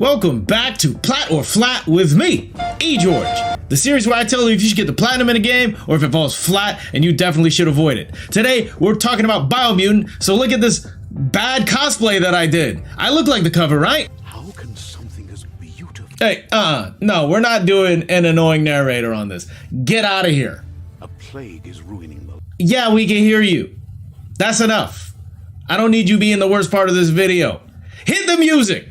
Welcome back to Plat or Flat with me, E. George, the series where I tell you if you should get the platinum in a game or if it falls flat and you definitely should avoid it. Today, we're talking about Biomutant, so look at this bad cosplay that I did. I look like the cover, right? How can something as beautiful... Hey, no, we're not doing an annoying narrator on this. Get out of here. A plague is ruining the... Yeah, we can hear you. That's enough. I don't need you being the worst part of this video. Hit the music!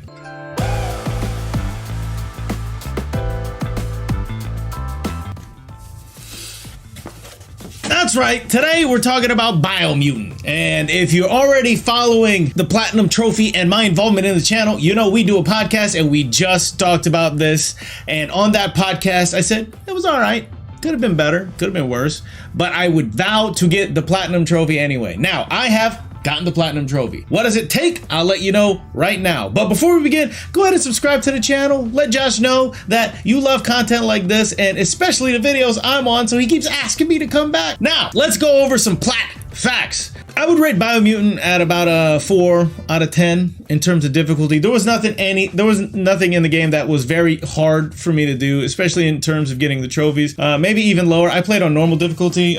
That's right, today we're talking about Biomutant, and if you're already following the Platinum Trophy and my involvement in the channel, you know we do a podcast and we just talked about this, and on that podcast I said it was alright, could have been better, could have been worse, but I would vow to get the Platinum Trophy anyway. Now, I have gotten the Platinum Trophy. What does it take? I'll let you know right now. But before we begin, go ahead and subscribe to the channel. Let Josh know that you love content like this, and especially the videos I'm on, so he keeps asking me to come back. Now, let's go over some Plat Facts. I would rate Biomutant at about a 4 out of 10 in terms of difficulty. There was nothing in the game that was very hard for me to do, especially in terms of getting the trophies. Maybe even lower. I played on normal difficulty,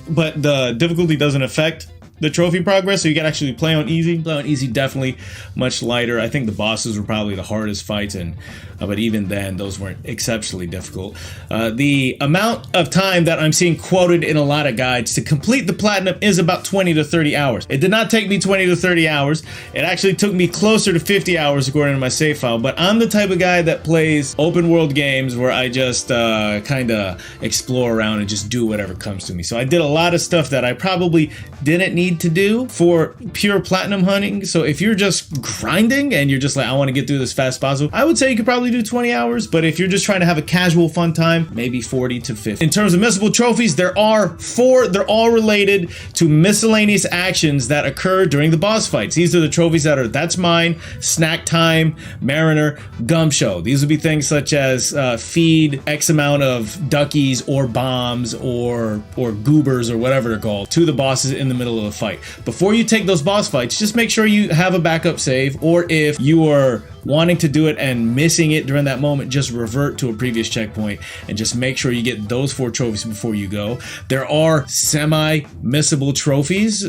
but the difficulty doesn't affect the trophy progress, so you can actually play on easy. Play on easy, definitely much lighter. I think the bosses were probably the hardest fights, and but even then, those weren't exceptionally difficult. The amount of time that I'm seeing quoted in a lot of guides to complete the platinum is about 20 to 30 hours. It did not take me 20 to 30 hours. It actually took me closer to 50 hours according to my save file, but I'm the type of guy that plays open world games where I just kind of explore around and just do whatever comes to me. So I did a lot of stuff that I probably didn't need to do for pure platinum hunting. So if you're just grinding and you're just like, I want to get through this fast as possible, I would say you could probably do 20 hours. But if you're just trying to have a casual fun time, maybe 40 to 50. In terms of missable trophies, there are 4. They're all related to miscellaneous actions that occur during the boss fights. These are the trophies that are That's Mine, Snack Time, Mariner, Gum Show. These would be things such as feed X amount of duckies or bombs or goobers or whatever they're called to the bosses in the middle of the fight. Before you take those boss fights, just make sure you have a backup save, or if you are wanting to do it and missing it during that moment, just revert to a previous checkpoint and just make sure you get those 4 trophies before you go. There are semi-missable trophies,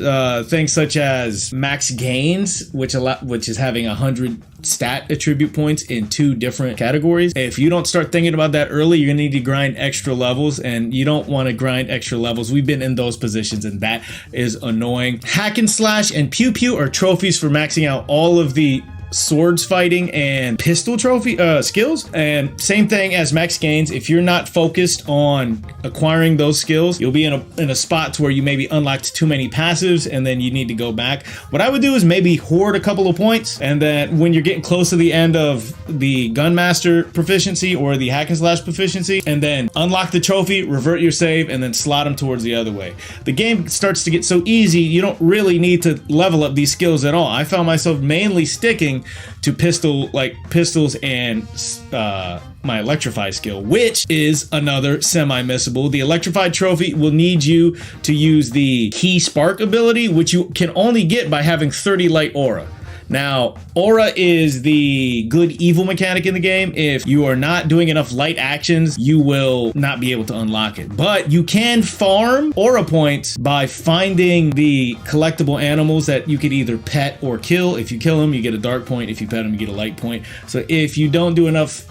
things such as max gains, which is having 100 stat attribute points in 2 different categories. If you don't start thinking about that early, you're gonna need to grind extra levels, and you don't want to grind extra levels. We've been in those positions, and that is annoying. Hack and slash and pew pew are trophies for maxing out all of the swords fighting and pistol trophy skills, and same thing as max gains. If you're not focused on acquiring those skills, you'll be in a spot to where you maybe unlocked too many passives and then you need to go back. What I would do is maybe hoard a couple of points, and then when you're getting close to the end of the gunmaster proficiency or the hack and slash proficiency, and then unlock the trophy, revert your save, and then slot them towards the other way. The game starts to get so easy, you don't really need to level up these skills at all. I found myself mainly sticking to pistols and my electrify skill, which is another semi-missable. The electrified trophy will need you to use the key spark ability, which you can only get by having 30 light aura. Now, aura is the good evil mechanic in the game. If you are not doing enough light actions, you will not be able to unlock it. But you can farm aura points by finding the collectible animals that you could either pet or kill. If you kill them, you get a dark point. If you pet them, you get a light point. So if you don't do enough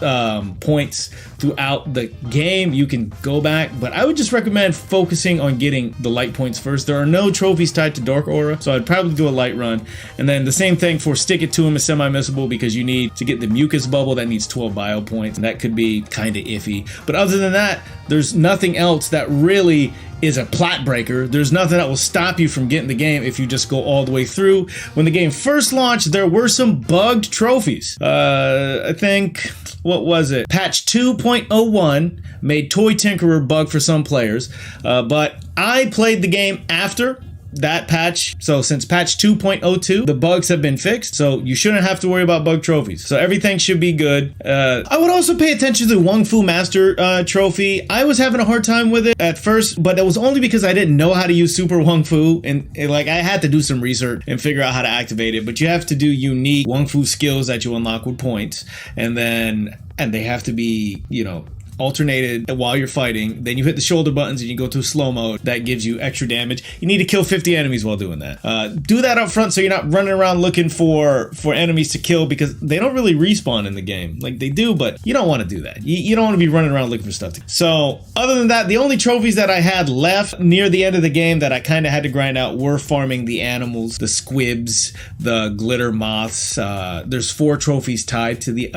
points throughout the game, you can go back. But I would just recommend focusing on getting the light points first. There are no trophies tied to dark aura, so I'd probably do a light run. And then the same thing for stick it to him is semi-missable, because you need to get the mucus bubble that needs 12 bio points, and that could be kind of iffy. But other than that, there's nothing else that really is a plat breaker. There's nothing that will stop you from getting the game if you just go all the way through. When the game first launched, there were some bugged trophies. I think, what was it? Patch 2.01 made Toy Tinkerer bug for some players, but I played the game after that patch. So since patch 2.02, the bugs have been fixed, so you shouldn't have to worry about bug trophies. So everything should be good. I would also pay attention to the Wung Fu Master trophy. I was having a hard time with it at first, but it was only because I didn't know how to use Super Wung Fu, and like I had to do some research and figure out how to activate it. But you have to do unique Wung Fu skills that you unlock with points, and they have to be, you know, alternated while you're fighting. Then you hit the shoulder buttons and you go to slow mode. That gives you extra damage. You need to kill 50 enemies while doing that. Do that up front so you're not running around looking for enemies to kill, because they don't really respawn in the game. Like they do, but you don't want to do that. You don't want to be running around looking for stuff to. So other than that, the only trophies that I had left near the end of the game that I kind of had to grind out were farming the animals, the squibs, the glitter moths. There's 4 trophies tied to the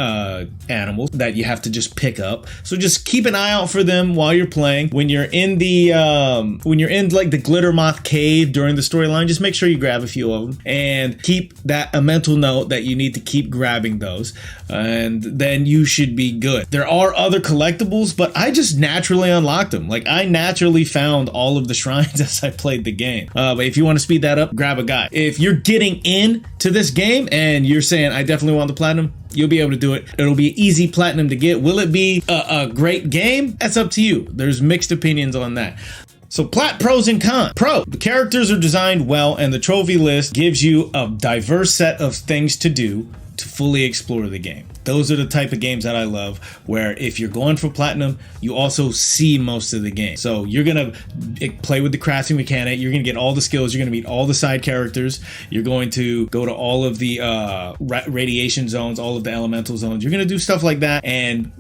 animals that you have to just pick up. So just keep an eye out for them while you're playing. When you're in the like the glitter moth cave during the storyline, just make sure you grab a few of them and keep a mental note that you need to keep grabbing those, and then you should be good. There are other collectibles, but I just naturally unlocked them. Like I naturally found all of the shrines as I played the game. But if you want to speed that up, grab a guide. If you're getting into this game and you're saying I definitely want the platinum, you'll be able to do it. It'll be easy platinum to get. Will it be a great game? That's up to you. There's mixed opinions on that. So Plat pros and cons. Pro, the characters are designed well and the trophy list gives you a diverse set of things to do to fully explore the game. Those are the type of games that I love, where if you're going for platinum, you also see most of the game. So you're gonna play with the crafting mechanic, you're gonna get all the skills, you're gonna meet all the side characters, you're going to go to all of the radiation zones, all of the elemental zones. You're gonna do stuff like that and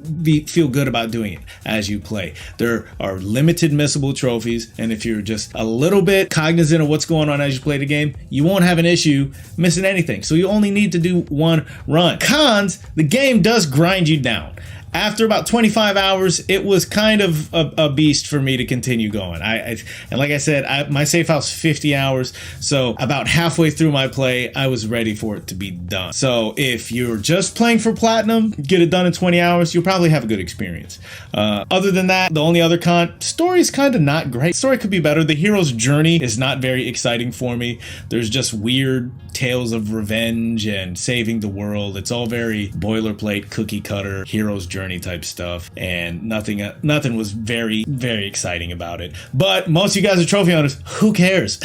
feel good about doing it as you play. There are limited missable trophies, and if you're just a little bit cognizant of what's going on as you play the game, you won't have an issue missing anything. So you only need to do one run. Cons, the game does grind you down. After about 25 hours, it was kind of a beast for me to continue going. And like I said, my save house 50 hours, so about halfway through my play, I was ready for it to be done. So if you're just playing for platinum, get it done in 20 hours, you'll probably have a good experience. Other than that, the only other con, story's kind of not great. Story could be better. The hero's journey is not very exciting for me. There's just weird tales of revenge and saving the world. It's all very boilerplate, cookie cutter, hero's journey type stuff, and nothing was very, very exciting about it. But most of you guys are trophy hunters. Who cares?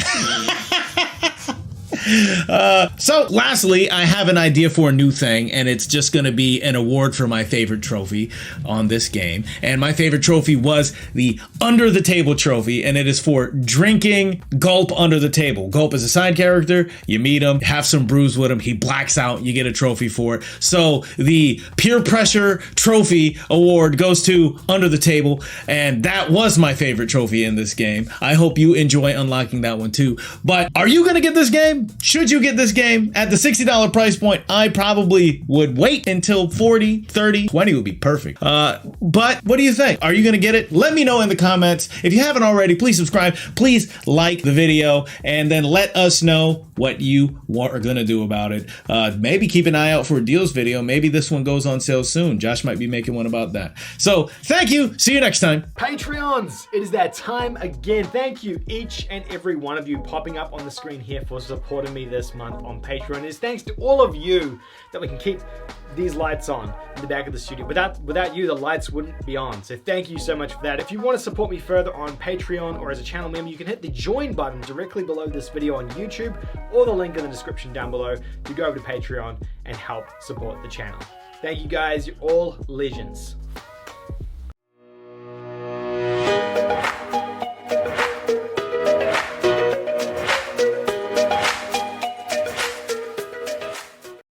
So lastly, I have an idea for a new thing, and it's just going to be an award for my favorite trophy on this game. And my favorite trophy was the Under the Table trophy, and it is for drinking Gulp under the table. Gulp is a side character. You meet him, have some brews with him, he blacks out, you get a trophy for it. So the peer pressure trophy award goes to Under the Table, and that was my favorite trophy in this game. I hope you enjoy unlocking that one too. But are you going to get this game? Should you get this game at the $60 price point? I probably would wait until 40, 30, 20 would be perfect. But what do you think? Are you going to get it? Let me know in the comments. If you haven't already, please subscribe. Please like the video, and then let us know what you are going to do about it. Maybe keep an eye out for a deals video. Maybe this one goes on sale soon. Josh might be making one about that. So thank you. See you next time. Patreons, it is that time again. Thank you, each and every one of you popping up on the screen here for supporting me this month on Patreon. It is thanks to all of you that we can keep these lights on in the back of the studio. Without you, the lights wouldn't be on. So thank you so much for that. If you want to support me further on Patreon or as a channel member, you can hit the join button directly below this video on YouTube, or the link in the description down below to go over to Patreon and help support the channel. Thank you guys, you're all legends.